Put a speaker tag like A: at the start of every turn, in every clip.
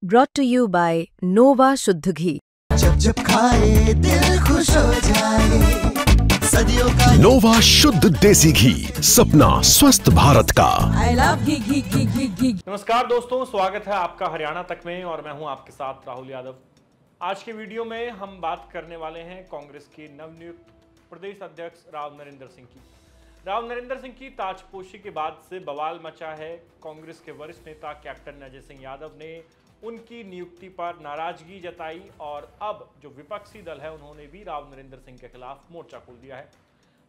A: brought to you by Nova शुद्ध घी।
B: जब जब खाए दिल खुश हो जाए, सदियों का
C: नोवा शुद्ध देसी घी, सपना स्वस्थ भारत का।
B: I love घी।
D: नमस्कार दोस्तों, स्वागत है आपका हरियाणा तक में और मैं हूं आपके साथ राहुल यादव। आज के वीडियो में हम बात करने वाले हैं कांग्रेस के नवनियुक्त प्रदेश अध्यक्ष राव नरेंद्र सिंह की। राव नरेंद्र सिंह की ताजपोशी के बाद से बवाल मचा है। कांग्रेस के वरिष्ठ नेता कैप्टन अजय सिंह यादव ने उनकी नियुक्ति पर नाराजगी जताई और अब जो विपक्षी दल है उन्होंने भी राव नरेंद्र सिंह के खिलाफ मोर्चा खोल दिया है।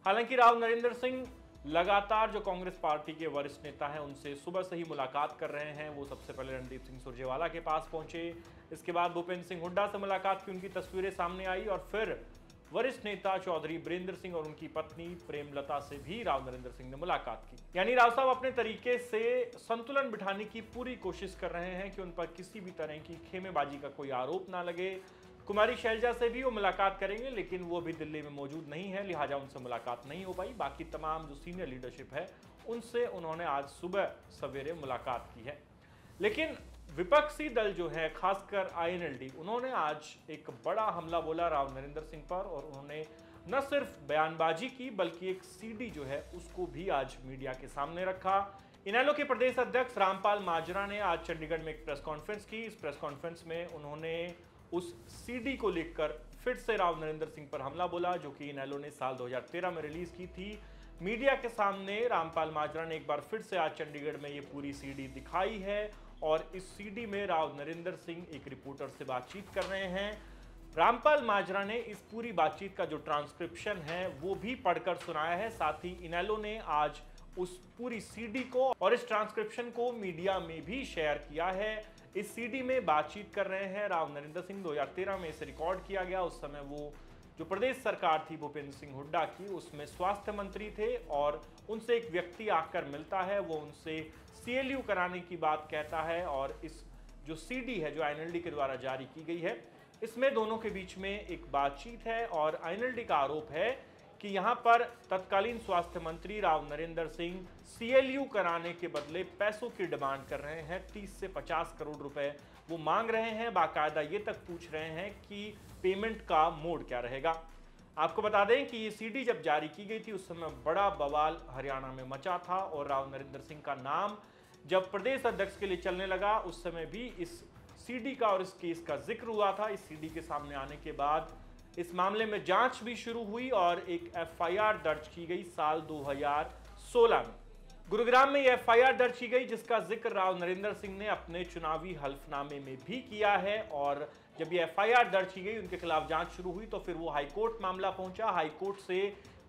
D: हालांकि राव नरेंद्र सिंह लगातार जो कांग्रेस पार्टी के वरिष्ठ नेता हैं उनसे सुबह से ही मुलाकात कर रहे हैं। वो सबसे पहले रणदीप सिंह सुरजेवाला के पास पहुंचे, इसके बाद भूपेंद्र सिंह हुड्डा से मुलाकात की, उनकी तस्वीरें सामने आई और फिर वरिष्ठ नेता चौधरी बीरेंद्र सिंह और उनकी पत्नी प्रेमलता से भी राव नरेंद्र सिंह ने मुलाकात की। यानी राव साहब अपने तरीके से संतुलन बिठाने की पूरी कोशिश कर रहे हैं कि उन पर किसी भी तरह की खेमेबाजी का कोई आरोप ना लगे। कुमारी शैलजा से भी वो मुलाकात करेंगे, लेकिन वो अभी दिल्ली में मौजूद नहीं है, लिहाजा उनसे मुलाकात नहीं हो पाई। बाकी तमाम जो सीनियर लीडरशिप है उनसे उन्होंने आज सुबह सवेरे मुलाकात की है। लेकिन विपक्षी दल जो है, खासकर आईएनएलडी, उन्होंने आज एक बड़ा हमला बोला राव नरेंद्र सिंह पर और उन्होंने न सिर्फ बयानबाजी की बल्कि एक सीडी जो है उसको भी आज मीडिया के सामने रखा। इनेलो के प्रदेश अध्यक्ष रामपाल माजरा ने आज चंडीगढ़ में एक प्रेस कॉन्फ्रेंस की। इस प्रेस कॉन्फ्रेंस में उन्होंने उस सीडी को लेकर फिर से राव नरेंद्र सिंह पर हमला बोला, जो कि इनेलो ने साल 2013 में रिलीज की थी। मीडिया के सामने रामपाल माजरा ने एक बार फिर से आज चंडीगढ़ में ये पूरी सीडी दिखाई है और इस सीडी में राव नरेंद्र सिंह एक रिपोर्टर से बातचीत कर रहे हैं। रामपाल माजरा ने इस पूरी बातचीत का जो ट्रांसक्रिप्शन है वो भी पढ़कर सुनाया है। साथ ही इनेलो ने आज उस पूरी सीडी को और इस ट्रांसक्रिप्शन को मीडिया में भी शेयर किया है। इस सीडी में बातचीत कर रहे हैं राव नरेंद्र सिंह। 2013 में इसे रिकॉर्ड किया गया। उस समय वो जो प्रदेश सरकार थी भूपेंद्र सिंह हुड्डा की, उसमें स्वास्थ्य मंत्री थे और उनसे एक व्यक्ति आकर मिलता है, वो उनसे सीएलयू कराने की बात कहता है और इस जो सीडी है जो आईएनएलडी के द्वारा जारी की गई है, इसमें दोनों के बीच में एक बातचीत है और आईएनएलडी का आरोप है कि यहाँ पर तत्कालीन स्वास्थ्य मंत्री राव नरेंद्र सिंह सीएलयू कराने के बदले पैसों की डिमांड कर रहे हैं। 30 से 50 करोड़ रुपए वो मांग रहे हैं। बाकायदा ये तक पूछ रहे हैं कि पेमेंट का मोड क्या रहेगा। आपको बता दें कि ये सीडी जब जारी की गई थी उस समय बड़ा बवाल हरियाणा में मचा था और राव नरेंद्र सिंह का नाम जब प्रदेश अध्यक्ष के लिए चलने लगा उस समय भी इस सीडी का और इस केस का जिक्र हुआ था। इस सीडी के सामने आने के बाद इस मामले में जांच भी शुरू हुई और एक एफआईआर दर्ज की गई साल 2016 में। गुरुग्राम में यह एफआईआर दर्ज की गई जिसका जिक्र राव नरेंद्र सिंह ने अपने चुनावी हल्फनामे में भी किया है और जब ये एफआईआर दर्ज की गई, उनके खिलाफ जांच शुरू हुई तो फिर वो हाईकोर्ट मामला पहुंचा। हाईकोर्ट से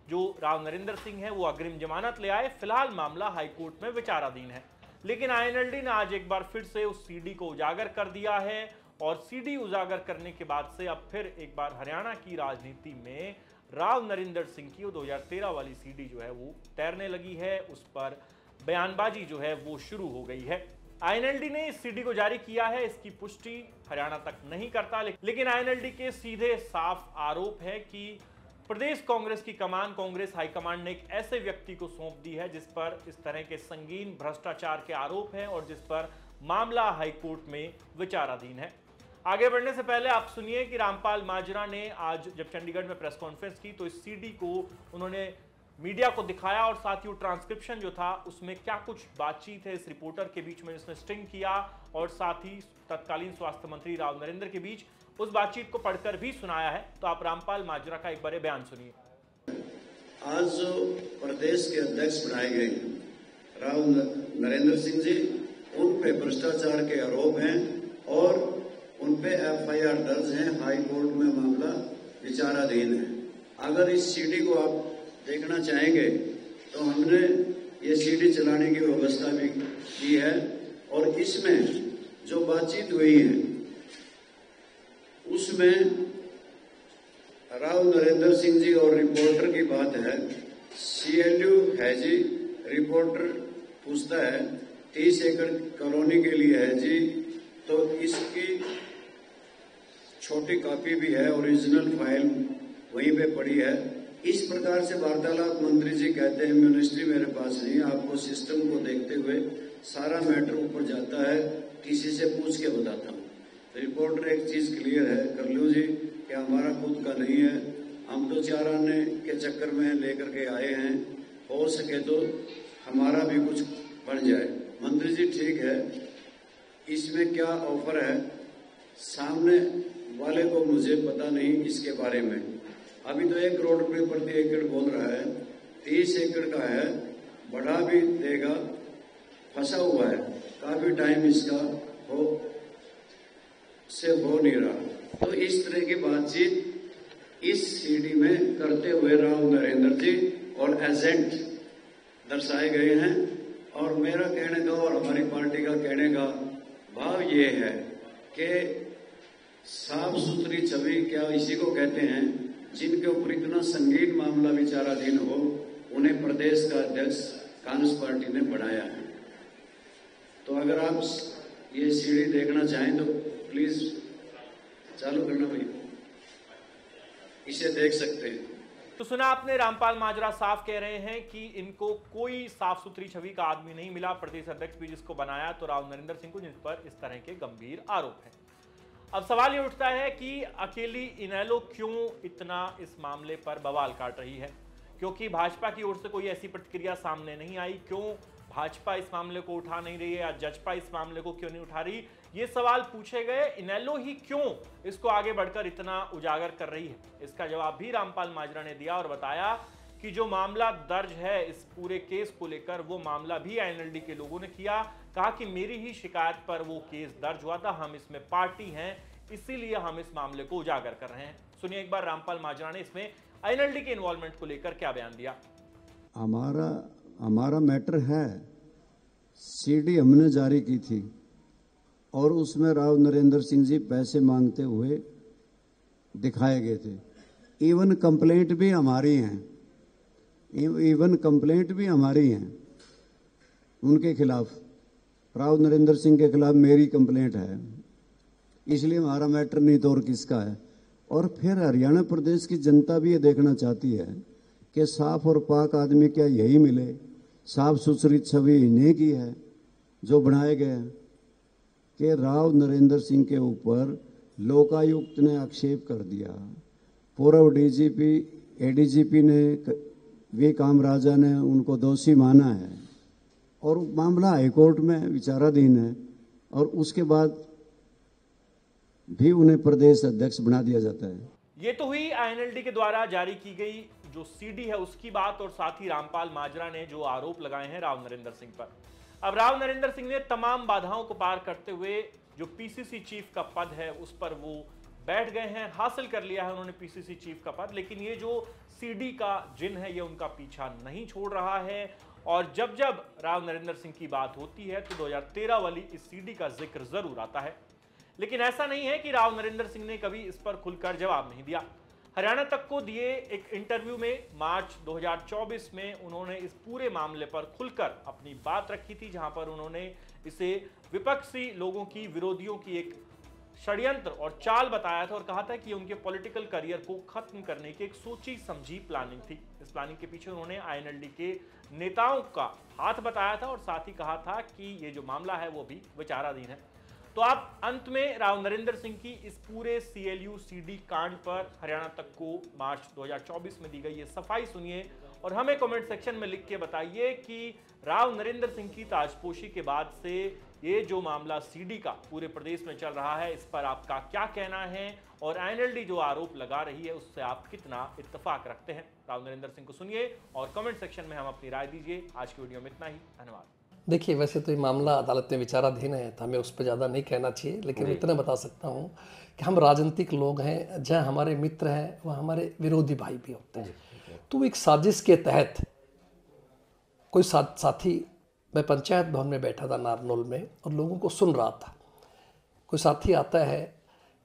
D: जो राव नरेंद्र सिंह है वो अग्रिम जमानत ले आए। फिलहाल मामला हाईकोर्ट में विचाराधीन है, लेकिन आईएनएलडी ने आज एक बार फिर से उस सीडी को उजागर कर दिया है और सीडी उजागर करने के बाद से अब फिर एक बार हरियाणा की राजनीति में राव नरेंद्र सिंह की 2013 वाली सीडी जो है वो तैरने लगी है। उस पर बयानबाजी जो है वो शुरू हो गई है। आईएनएलडी ने इस सीडी को जारी किया है, इसकी पुष्टि हरियाणा तक नहीं करता, लेकिन आईएनएलडी के सीधे साफ आरोप है कि प्रदेश कांग्रेस की कमान, कांग्रेस हाईकमांड ने एक ऐसे व्यक्ति को सौंप दी है जिस पर इस तरह के संगीन भ्रष्टाचार के आरोप हैं और जिस पर मामला हाईकोर्ट में विचाराधीन है। आगे बढ़ने से पहले आप सुनिए कि रामपाल माजरा ने आज जब चंडीगढ़ में प्रेस कॉन्फ्रेंस की तो इस सीडी को उन्होंने मीडिया को दिखाया और साथ ही वो ट्रांसक्रिप्शन जो था उसमें क्या कुछ बातचीत है इस रिपोर्टर के बीच में जिसने स्टिंग किया और साथ ही तत्कालीन स्वास्थ्य मंत्री राव नरेंद्र के बीच, उस बातचीत को पढ़कर भी सुनाया है। तो आप रामपाल माजरा का एक बार बयान सुनिए।
E: आज जो प्रदेश के अध्यक्ष बनाए गए राव नरेंद्र सिंह जी, उन पे भ्रष्टाचार के आरोप हैं और उन पे एफआईआर दर्ज है। हाई कोर्ट में मामला विचाराधीन है। अगर इस सीडी को आप देखना चाहेंगे तो हमने ये सीडी चलाने की व्यवस्था भी की है और इसमें जो बातचीत हुई है उसमें राव नरेंद्र सिंह जी और रिपोर्टर की बात है। सीएलयू है जी, रिपोर्टर पूछता है 30 एकड़ कॉलोनी के लिए है जी, तो इसकी छोटी कॉपी भी है, ओरिजिनल फाइल वहीं पे पड़ी है। इस प्रकार से वार्तालाप मंत्री जी कहते हैं मिनिस्ट्री मेरे पास नहीं, आपको सिस्टम को देखते हुए सारा मैटर ऊपर जाता है, किसी से पूछ के बताता हूँ। रिपोर्टर एक चीज क्लियर है कर लूँ जी कि हमारा खुद का नहीं है, हम तो 4 आने के चक्कर में लेकर के आए हैं, हो सके तो हमारा भी कुछ बन जाए। मंत्री जी ठीक है, इसमें क्या ऑफर है सामने वाले को मुझे पता नहीं इसके बारे में। अभी तो 1 करोड़ रुपए प्रति एकड़ बोल रहा है, 30 एकड़ का है, बढ़ा भी देगा, फंसा हुआ है, काफी टाइम इसका हो नहीं रहा। तो इस तरह की बातचीत इस सीडी में करते हुए राव नरेंद्र जी और एजेंट दर्शाए गए हैं। और मेरा कहने का और हमारी पार्टी का कहने का भाव ये है कि साफ सुथरी छवि क्या इसी को कहते हैं जिनके ऊपर इतना संगीन मामला विचाराधीन हो, उन्हें प्रदेश का अध्यक्ष कांग्रेस पार्टी ने बनाया है। तो अगर आप ये सीडी देखना चाहें तो प्लीज चालू करना भाई, इसे देख सकते हैं।
D: तो सुना आपने, रामपाल माजरा साफ कह रहे हैं कि इनको कोई साफ सुथरी छवि का आदमी नहीं मिला। प्रदेश अध्यक्ष भी जिसको बनाया तो राव नरेंद्र सिंह को, जिस पर इस तरह के गंभीर आरोप हैं। अब सवाल ये उठता है कि अकेली इनेलो क्यों इतना इस मामले पर बवाल काट रही है, क्योंकि भाजपा की ओर से कोई ऐसी प्रतिक्रिया सामने नहीं आई। क्यों भाजपा इस मामले को उठा नहीं रही है या जजपा इस मामले को क्यों नहीं उठा रही, ये सवाल पूछे गए। इनेलो ही क्यों इसको आगे बढ़कर इतना उजागर कर रही है, इसका जवाब भी रामपाल माजरा ने दिया और बताया कि जो मामला दर्ज है इस पूरे केस को लेकर, वो मामला भी आईएनएलडी के लोगों ने किया। कहा कि मेरी ही शिकायत पर वो केस दर्ज हुआ था, हम इसमें पार्टी हैं, इसीलिए हम इस मामले को उजागर कर रहे हैं। सुनिए एक बार रामपाल माजरा ने इसमें आईएनएलडी के इन्वॉल्वमेंट को लेकर क्या बयान दिया।
F: हमारा मैटर है, सीडी हमने जारी की थी और उसमें राव नरेंद्र सिंह जी पैसे मांगते हुए दिखाए गए थे। इवन कंप्लेंट भी हमारी हैं उनके खिलाफ, राव नरेंद्र सिंह के खिलाफ मेरी कंप्लेंट है, इसलिए हमारा मैटर नहीं तो और किसका है। और फिर हरियाणा प्रदेश की जनता भी ये देखना चाहती है कि साफ और पाक आदमी क्या यही मिले, साफ सुथरी छवि इन्हें की है जो बनाए गए हैं कि राव नरेंद्र सिंह के ऊपर लोकायुक्त ने आक्षेप कर दिया, पूर्व डीजीपी एडीजीपी ने वी कामराजा ने उनको दोषी माना है और मामला हाईकोर्ट में विचाराधीन है, और उसके बाद भी उन्हें प्रदेश अध्यक्ष बना दिया जाता है।
D: ये तो हुई आईएनएलडी के द्वारा जारी की गई जो सीडी है उसकी बात, और साथ ही रामपाल माजरा ने जो आरोप लगाए हैं राव नरेंद्र सिंह पर। अब राव नरेंद्र सिंह ने तमाम बाधाओं को पार करते हुए जो पीसीसी चीफ का पद है उस पर वो बैठ गए हैं, हासिल कर लिया है उन्होंने पीसीसी चीफ का पद। लेकिन ये जो सीडी का जिन है ये उनका पीछा नहीं छोड़ रहा है, और जब जब राव नरेंद्र सिंह की बात होती है तो 2013 वाली इस सीडी का जिक्र जरूर आता है। लेकिन ऐसा नहीं है कि राव नरेंद्र सिंह ने कभी इस पर खुलकर जवाब नहीं दिया। हरियाणा तक को दिए एक इंटरव्यू में मार्च 2024 में उन्होंने इस पूरे मामले पर खुलकर अपनी बात रखी थी, जहां पर उन्होंने इसे विपक्षी लोगों की, विरोधियों की एक षड्यंत्र और चाल बताया था और कहा था कि उनके पॉलिटिकल करियर को खत्म करने की एक सोची समझी प्लानिंग थी। इस प्लानिंग के पीछे उन्होंने आईएनएलडी के नेताओं का हाथ बताया था और साथ ही कहा था कि ये जो मामला है वो भी विचाराधीन है। तो आप अंत में राव नरेंद्र सिंह की इस पूरे सीएलयू सीडी कांड पर हरियाणा तक को मार्च 2024 में दी गई ये सफाई सुनिए और हमें कमेंट सेक्शन में लिख के बताइए कि राव नरेंद्र सिंह की ताजपोशी के बाद से ये जो मामला सीडी का पूरे प्रदेश में चल रहा है इस पर आपका क्या कहना है, और आईएनएलडी जो आरोप लगा रही है उससे आप कितना इत्तेफाक रखते हैं। राव नरेंद्र सिंह को सुनिए और कमेंट सेक्शन में हम अपनी राय दीजिए। आज की वीडियो में इतना ही, धन्यवाद।
G: देखिए, वैसे तो ये मामला अदालत में विचाराधीन है तो हमें उस पर ज़्यादा नहीं कहना चाहिए, लेकिन इतना बता सकता हूँ कि हम राजनीतिक लोग हैं, जहाँ हमारे मित्र हैं वहाँ हमारे विरोधी भाई भी होते हैं। तो एक साजिश के तहत कोई साथी, मैं पंचायत भवन में बैठा था नारनौल में और लोगों को सुन रहा था, कोई साथी आता है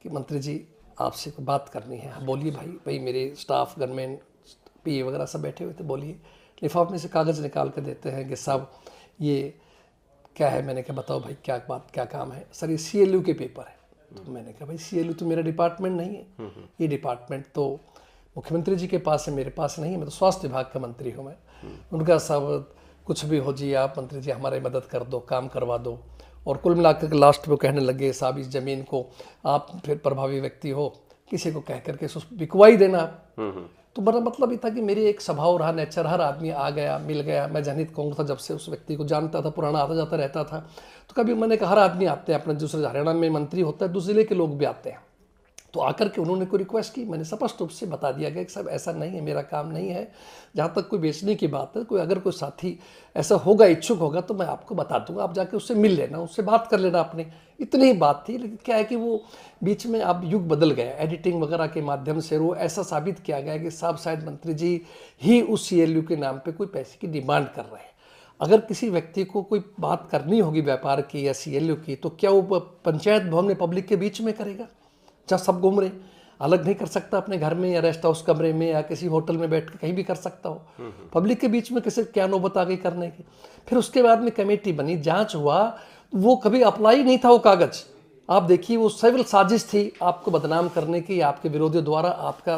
G: कि मंत्री जी आपसे कोई बात करनी है। हाँ बोलिए भाई मेरे स्टाफ गनमैन पीए वगैरह सब बैठे हुए थे, बोलिए। लिफाफ में से कागज़ निकाल कर देते हैं कि साहब ये क्या है। मैंने कहा बताओ भाई क्या बात, क्या काम है। सर ये सीएलयू के पेपर है। तो मैंने कहा भाई सीएलयू तो मेरा डिपार्टमेंट नहीं है, ये डिपार्टमेंट तो मुख्यमंत्री जी के पास है, मेरे पास नहीं है, मैं तो स्वास्थ्य विभाग का मंत्री हूँ मैं। उनका साहब कुछ भी हो जी, आप मंत्री जी हमारी मदद कर दो, काम करवा दो। और कुल मिलाकर के लास्ट में कहने लगे साहब इस ज़मीन को आप फिर प्रभावी व्यक्ति हो, किसी को कह करके बिकवाई देना। तो मेरा मतलब ये था कि मेरी एक स्वभाव रहा, नेचर, हर आदमी आ गया मिल गया। मैं जनहित कांग्रेस था, जब से उस व्यक्ति को जानता था, पुराना आता जाता रहता था। तो कभी मैंने कहा हर आदमी आते हैं, अपने दूसरे हरियाणा में मंत्री होता है, दूसरे जिले के लोग भी आते हैं। तो आकर के उन्होंने कोई रिक्वेस्ट की, मैंने स्पष्ट रूप से बता दिया गया कि साहब ऐसा नहीं है, मेरा काम नहीं है। जहाँ तक कोई बेचने की बात है, कोई अगर कोई साथी ऐसा होगा, इच्छुक होगा, तो मैं आपको बता दूंगा, आप जाके उससे मिल लेना, उससे बात कर लेना अपने। इतनी ही बात थी। लेकिन क्या है कि वो बीच में अब युग बदल गया, एडिटिंग वगैरह के माध्यम से वो ऐसा साबित किया गया कि साहब शायद मंत्री जी ही उस CLU के नाम पर कोई पैसे की डिमांड कर रहे हैं। अगर किसी व्यक्ति को कोई बात करनी होगी व्यापार की या CLU की, तो क्या वो पंचायत भवन में पब्लिक के बीच में करेगा, जहाँ सब घूम रहे? अलग नहीं कर सकता अपने घर में या रेस्ट हाउस कमरे में या किसी होटल में बैठ के कहीं भी कर सकता हो। पब्लिक के बीच में किसी क्या नौबत आ गई करने की। फिर उसके बाद में कमेटी बनी, जांच हुआ, वो कभी अप्लाई नहीं था वो कागज। आप देखिए वो सिविल साजिश थी आपको बदनाम करने की, आपके विरोधियों द्वारा आपका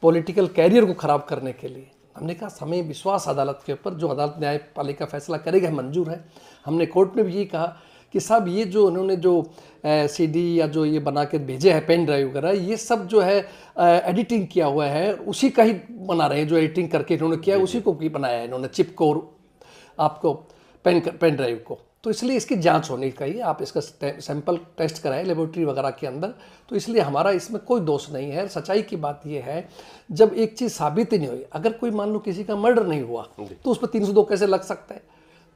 G: पॉलिटिकल कैरियर को खराब करने के लिए। हमने कहा हमें विश्वास अदालत के ऊपर, जो अदालत न्यायपालिका फैसला करेगा मंजूर है। हमने कोर्ट में भी ये कहा कि साहब ये जो उन्होंने जो CD या जो ये बना के भेजे हैं पेन ड्राइव वगैरह, ये सब जो है एडिटिंग किया हुआ है, उसी का ही बना रहे हैं। जो एडिटिंग करके इन्होंने किया है उसी को भी बनाया है इन्होंने, चिप को और आपको पेन ड्राइव को। तो इसलिए इसकी जांच होनी चाहिए। आप इसका सैंपल टेस्ट कराएं लेबोरेटरी वगैरह के अंदर। तो इसलिए हमारा इसमें कोई दोष नहीं है। सच्चाई की बात यह है, जब एक चीज़ साबित ही नहीं हुई, अगर कोई मान लो किसी का मर्डर नहीं हुआ तो उस पर 302 कैसे लग सकता है?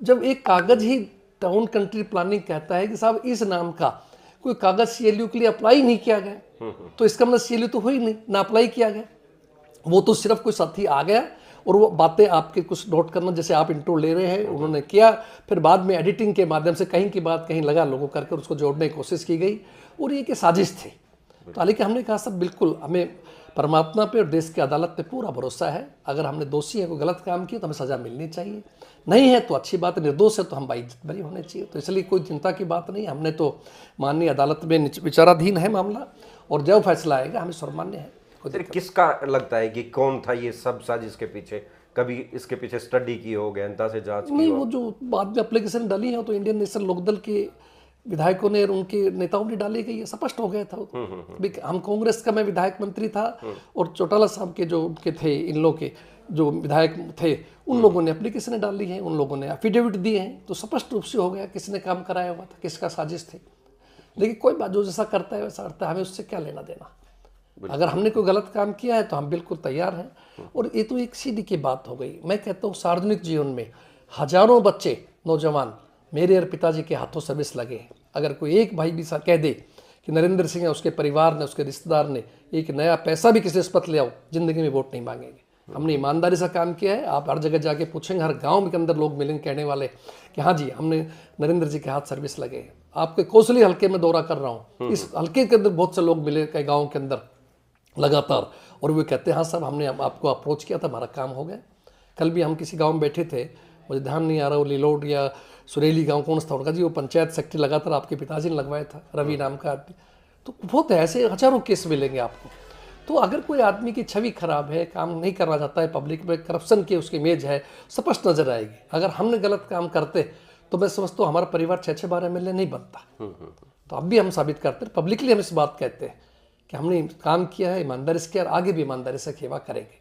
G: जब एक कागज ही टाउन कंट्री प्लानिंग कहता है कि साहब इस नाम का कोई कागज CLU के लिए अप्लाई नहीं किया गया, तो इसका मतलब CLU तो हुई नहीं, ना अप्लाई किया गया। वो तो सिर्फ कोई साथी आ गया और वो बातें आपके कुछ नोट करना, जैसे आप इंट्रो ले रहे हैं, उन्होंने किया, फिर बाद में एडिटिंग के माध्यम से कहीं की बात कहीं लगा लोगों करके उसको जोड़ने की कोशिश की गई, और ये कि साजिश थी। तो हालांकि हमने कहा सब बिल्कुल, हमें परमात्मा पे और देश की अदालत पे पूरा भरोसा है। अगर हमने दोषी है, कोई गलत काम किया तो हमें सज़ा मिलनी चाहिए, नहीं है तो अच्छी बात है, निर्दोष है तो हम बाइज्जत बरी होने चाहिए। तो इसलिए कोई चिंता की बात नहीं। हमने तो माननीय अदालत में विचाराधीन है मामला, और जब फैसला आएगा हमें सर्वमान्य है।
H: किसका लगता है कि कौन था ये सब साजिश के पीछे? कभी इसके पीछे स्टडी की हो, गहनता से जांच की
G: नहीं,
H: हो?
G: वो जो बाद में एप्लीकेशन डाली है तो इंडियन नेशनल लोकदल के विधायकों ने और उनके नेताओं ने डाली गई है, स्पष्ट हो गया था। हम कांग्रेस का, मैं विधायक मंत्री था, और चौटाला साहब के जो उनके थे, इन लोग के जो विधायक थे, उन लोगों ने एप्लीकेशन डाली है, उन लोगों ने एफिडेविट दिए हैं। तो स्पष्ट रूप से हो गया किसने काम कराया हुआ था, किसका साजिश थी। लेकिन कोई बात, जो जैसा करता है वैसा करता है, हमें उससे क्या लेना देना। अगर हमने कोई गलत काम किया है तो हम बिल्कुल तैयार हैं। और ये तो एक सीधी की बात हो गई। मैं कहता हूँ सार्वजनिक जीवन में हजारों बच्चे, नौजवान मेरे और पिताजी के हाथों सर्विस लगे हैं। अगर कोई एक भाई भी कह दे कि नरेंद्र सिंह है, उसके परिवार ने, उसके रिश्तेदार ने एक नया पैसा भी किसी से ले आओ, जिंदगी में वोट नहीं मांगेंगे। हमने ईमानदारी से काम किया है। आप हर जगह जाके पूछेंगे, हर गांव के अंदर लोग मिलेंगे कहने वाले कि हाँ जी हमने नरेंद्र जी के हाथ सर्विस लगे। आपके कोसली हल्के में दौरा कर रहा हूँ, इस हल्के के अंदर बहुत से लोग मिले कई गाँव के अंदर लगातार, और वो कहते हैं हाँ साहब हमने आपको अप्रोच किया था, हमारा काम हो गया। कल भी हम किसी गांव में बैठे थे, मुझे ध्यान नहीं आ रहा वो लिलोड या सुरेली गांव कौन सा था जी, वो पंचायत सेक्रेटरी लगातार आपके पिताजी ने लगवाया था, रवि नाम का आदमी। तो बहुत ऐसे हजारों केस मिलेंगे आपको। तो अगर कोई आदमी की छवि खराब है, काम नहीं करना चाहता है, पब्लिक में करप्शन की उसकी इमेज है, स्पष्ट नजर आएगी। अगर हमने गलत काम करते तो मैं समझता हूँ हमारा परिवार 6-6 12 MLA नहीं बनता। तो अब भी हम साबित करते हैं, पब्लिकली हम इस बात कहते हैं कि हमने काम किया है, ईमानदारी से किया, आगे भी ईमानदारी से सेवा करेंगे।